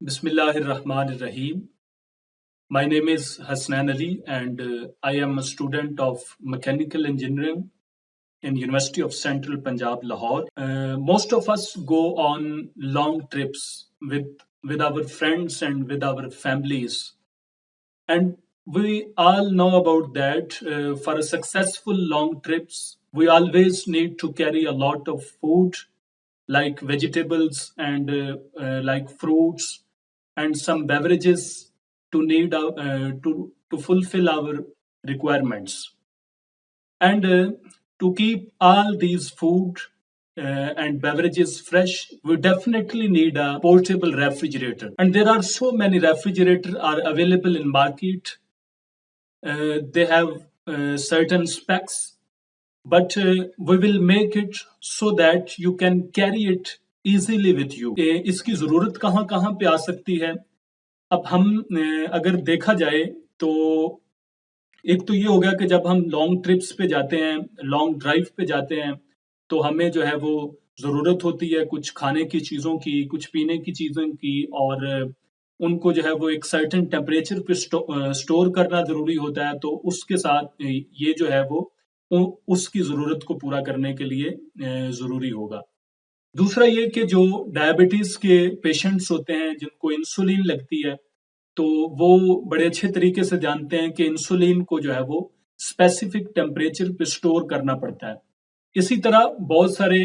Bismillah ar-Rahman ar-Rahim. My name is Hasnan Ali and I am a student of mechanical engineering in University of Central Punjab, Lahore. Most of us go on long trips with our friends and with our families. And we all know about that. For a successful long trips, we always need to carry a lot of food like vegetables and like fruits and some beverages to fulfill our requirements. And to keep all these food and beverages fresh, we definitely need a portable refrigerator. And there are so many refrigerators are available in market. They have certain specs, but we will make it so that you can carry it easily with you. इसकी ज़रूरत कहाँ कहाँ पे आ सकती है? अब हम अगर देखा जाए तो एक तो ये हो गया कि जब हम लॉन्ग ट्रिप्स पे जाते हैं, लॉन्ग ड्राइव पे जाते हैं, तो हमें जो है वो ज़रूरत होती है कुछ खाने की चीज़ों की, कुछ पीने की चीज़ों की, और उनको जो है वो एक सर्टेन टेम्परेचर पे स्टोर करना ज़रूरी होता है। तो उसके साथ ये जो है वो उसकी ज़रूरत को पूरा करने के लिए ज़रूरी होगा। दूसरा ये कि जो डायबिटीज़ के पेशेंट्स होते हैं जिनको इंसुलिन लगती है, तो वो बड़े अच्छे तरीके से जानते हैं कि इंसुलिन को जो है वो स्पेसिफिक टेम्परेचर पे स्टोर करना पड़ता है। इसी तरह बहुत सारे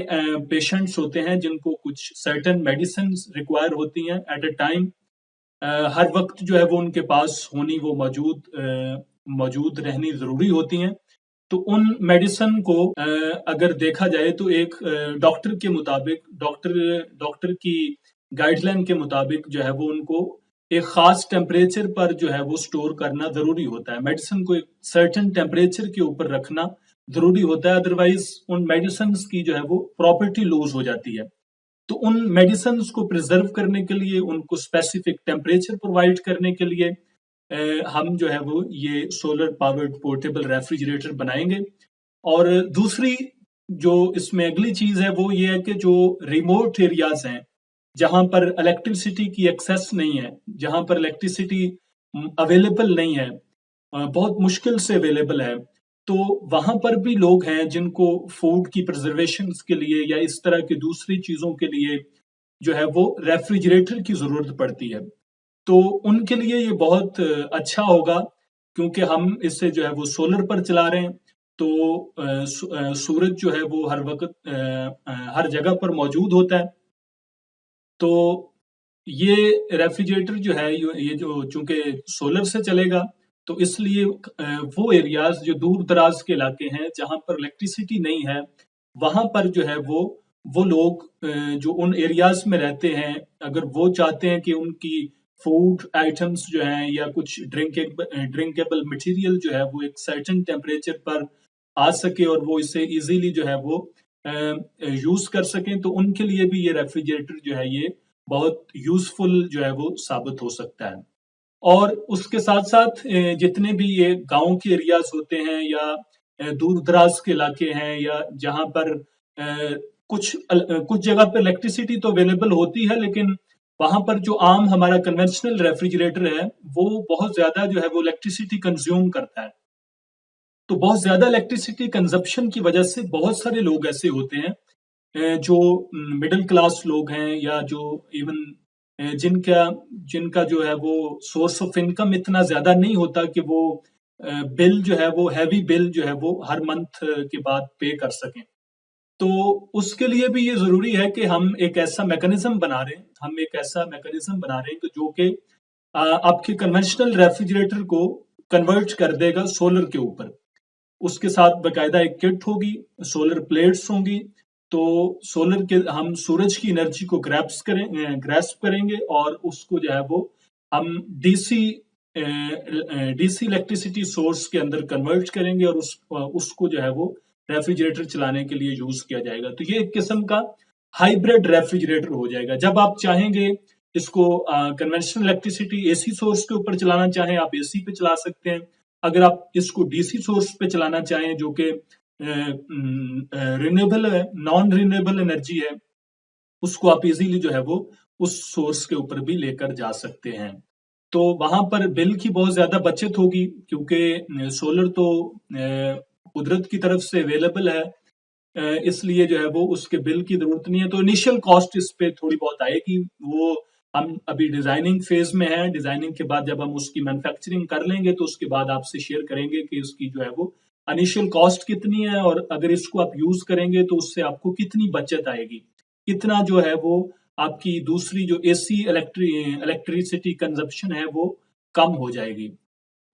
पेशेंट्स होते हैं जिनको कुछ सर्टेन मेडिसिन रिक्वायर होती हैं एट अ टाइम। हर वक्त जो है वो उनके पास होनी वो मौजूद रहनी ज़रूरी होती हैं। तो उन मेडिसिन को अगर देखा जाए तो एक डॉक्टर के मुताबिक डॉक्टर की गाइडलाइन के मुताबिक जो है वो उनको एक खास टेम्परेचर पर जो है वो स्टोर करना जरूरी होता है। मेडिसिन को एक सर्टेन टेम्परेचर के ऊपर रखना जरूरी होता है, अदरवाइज उन मेडिसिन की जो है वो प्रॉपर्टी लूज हो जाती है। तो उन मेडिसिन को प्रिजर्व करने के लिए, उनको स्पेसिफिक टेम्परेचर प्रोवाइड करने के लिए हम जो है वो ये सोलर पावर्ड पोर्टेबल रेफ्रिजरेटर बनाएंगे। और दूसरी जो इसमें अगली चीज है वो ये है कि जो रिमोट एरियाज हैं जहां पर इलेक्ट्रिसिटी की एक्सेस नहीं है, जहां पर इलेक्ट्रिसिटी अवेलेबल नहीं है, बहुत मुश्किल से अवेलेबल है, तो वहां पर भी लोग हैं जिनको फूड की प्रिजर्वेशन के लिए या इस तरह की दूसरी चीजों के लिए जो है वो रेफ्रिजरेटर की जरूरत पड़ती है। तो उनके लिए ये बहुत अच्छा होगा क्योंकि हम इससे जो है वो सोलर पर चला रहे हैं। तो सूरज जो है वो हर वक्त हर जगह पर मौजूद होता है। तो ये रेफ्रिजरेटर जो है ये जो चूंकि सोलर से चलेगा, तो इसलिए वो एरियाज जो दूर दराज के इलाके हैं जहां पर इलेक्ट्रिसिटी नहीं है, वहां पर जो है वो लोग जो उन एरियाज में रहते हैं, अगर वो चाहते हैं कि उनकी फूड आइटम्स जो हैं या कुछ ड्रिंकेबल मटेरियल जो है वो एक सर्टेन टेम्परेचर पर आ सके और वो इसे इजीली जो है वो यूज कर सकें, तो उनके लिए भी ये रेफ्रिजरेटर जो है ये बहुत यूजफुल जो है वो साबित हो सकता है। और उसके साथ साथ जितने भी ये गांव के एरियाज होते हैं या दूर दराज के इलाके हैं या जहां पर कुछ जगह पर इलेक्ट्रिसिटी तो अवेलेबल होती है, लेकिन वहां पर जो आम हमारा कन्वेंशनल रेफ्रिजरेटर है वो बहुत ज्यादा जो है वो इलेक्ट्रिसिटी कंज्यूम करता है। तो बहुत ज्यादा इलेक्ट्रिसिटी कंजप्शन की वजह से बहुत सारे लोग ऐसे होते हैं जो मिडिल क्लास लोग हैं या जो इवन जिनका जो है वो सोर्स ऑफ इनकम इतना ज्यादा नहीं होता कि वो बिल जो है वो हैवी बिल जो है वो हर मंथ के बाद पे कर सकें। तो उसके लिए भी ये जरूरी है कि हम एक ऐसा मैकेनिज्म बना रहे हैं कि जो कि आपके कन्वेंशनल रेफ्रिजरेटर को कन्वर्ट कर देगा सोलर के ऊपर। उसके साथ बकायदा एक किट होगी, सोलर प्लेट्स होंगी। तो सोलर के हम सूरज की एनर्जी को ग्रैस्प करेंगे और उसको जो है वो हम डीसी इलेक्ट्रिसिटी सोर्स के अंदर कन्वर्ट करेंगे और उसको जो है वो रेफ्रिजरेटर चलाने के लिए यूज किया जाएगा। तो ये एक किस्म का हाइब्रिड रेफ्रिजरेटर हो जाएगा। जब आप चाहेंगे इसको कन्वेंशनल इलेक्ट्रिसिटी एसी सोर्स के ऊपर चलाना चाहें, आप एसी पे चला सकते हैं। अगर आप इसको डीसी सोर्स पे चलाना चाहें जो कि रिन्यूएबल है, नॉन रिन्यूएबल एनर्जी है, उसको आप इजीली जो है वो उस सोर्स के ऊपर भी लेकर जा सकते हैं। तो वहां पर बिल की बहुत ज्यादा बचत होगी, क्योंकि सोलर तो कुदरत की तरफ से अवेलेबल है, इसलिए जो है वो उसके बिल की जरूरत नहीं है। तो इनिशियल कॉस्ट इस पे थोड़ी बहुत आएगी, वो हम अभी डिजाइनिंग फेज में है। डिजाइनिंग के बाद जब हम उसकी मैन्युफैक्चरिंग कर लेंगे तो उसके बाद आपसे शेयर करेंगे कि उसकी जो है वो इनिशियल कॉस्ट कितनी है, और अगर इसको आप यूज करेंगे तो उससे आपको कितनी बचत आएगी, कितना जो है वो आपकी दूसरी जो एसी इलेक्ट्रिसिटी कंजप्शन है वो कम हो जाएगी।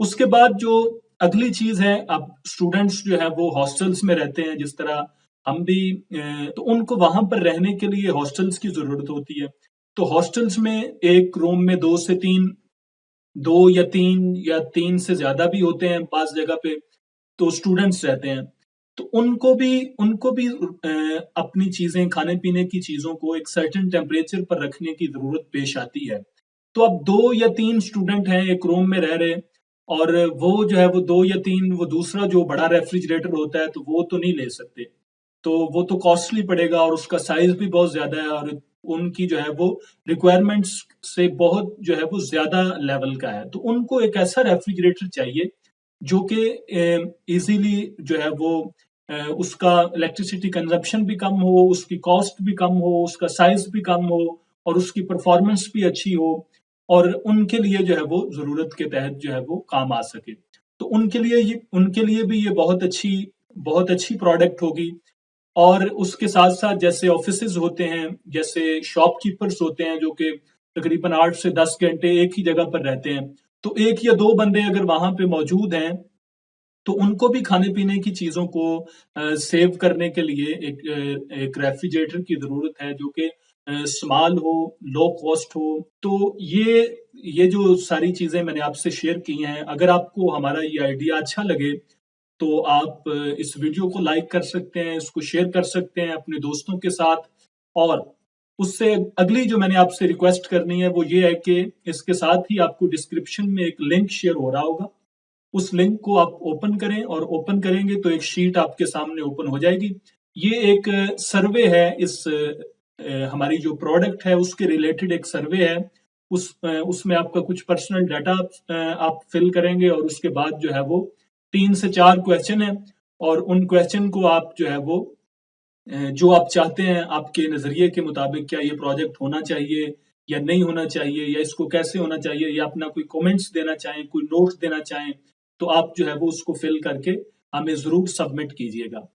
उसके बाद जो अगली चीज है, अब स्टूडेंट्स जो है वो हॉस्टल्स में रहते हैं, जिस तरह हम भी, तो उनको वहां पर रहने के लिए हॉस्टल्स की जरूरत होती है। तो हॉस्टल्स में एक रूम में दो या तीन से ज्यादा भी होते हैं पांच जगह पे, तो स्टूडेंट्स रहते हैं। तो उनको भी अपनी चीजें, खाने पीने की चीजों को एक सर्टेन टेम्परेचर पर रखने की जरूरत पेश आती है। तो अब 2 या 3 स्टूडेंट हैं एक रूम में रह रहे, और वो जो है वो 2 या 3, वो दूसरा जो बड़ा रेफ्रिजरेटर होता है तो वो तो नहीं ले सकते, तो वो तो कॉस्टली पड़ेगा और उसका साइज भी बहुत ज्यादा है, और उनकी जो है वो रिक्वायरमेंट्स से बहुत जो है वो ज्यादा लेवल का है। तो उनको एक ऐसा रेफ्रिजरेटर चाहिए जो कि इजीली जो है वो उसका इलेक्ट्रिसिटी कंजप्शन भी कम हो, उसकी कॉस्ट भी कम हो, उसका साइज भी कम हो, और उसकी परफॉर्मेंस भी अच्छी हो, और उनके लिए जो है वो जरूरत के तहत जो है वो काम आ सके। तो उनके लिए भी ये बहुत अच्छी प्रोडक्ट होगी। और उसके साथ साथ जैसे ऑफिसेज होते हैं, जैसे शॉपकीपर्स होते हैं, जो कि तकरीबन 8 से 10 घंटे एक ही जगह पर रहते हैं, तो 1 या 2 बंदे अगर वहां पे मौजूद हैं तो उनको भी खाने पीने की चीजों को सेव करने के लिए एक रेफ्रिजरेटर की जरूरत है, जो कि स्मॉल हो, लो कॉस्ट हो। तो ये जो सारी चीजें मैंने आपसे शेयर की हैं, अगर आपको हमारा ये आइडिया अच्छा लगे तो आप इस वीडियो को लाइक कर सकते हैं, इसको शेयर कर सकते हैं अपने दोस्तों के साथ। और उससे अगली जो मैंने आपसे रिक्वेस्ट करनी है वो ये है कि इसके साथ ही आपको डिस्क्रिप्शन में एक लिंक शेयर हो रहा होगा, उस लिंक को आप ओपन करें, और ओपन करेंगे तो एक शीट आपके सामने ओपन हो जाएगी। ये एक सर्वे है, हमारी जो प्रोडक्ट है उसके रिलेटेड एक सर्वे है। उसमें आपका कुछ पर्सनल डाटा आप फिल करेंगे, और उसके बाद जो है वो 3 से 4 क्वेश्चन है, और उन क्वेश्चन को आप जो है वो जो आप चाहते हैं आपके नजरिए के मुताबिक, क्या ये प्रोजेक्ट होना चाहिए या नहीं होना चाहिए, या इसको कैसे होना चाहिए, या अपना कोई कमेंट्स देना चाहें, कोई नोट्स देना चाहें, तो आप जो है वो उसको फिल करके हमें जरूर सबमिट कीजिएगा।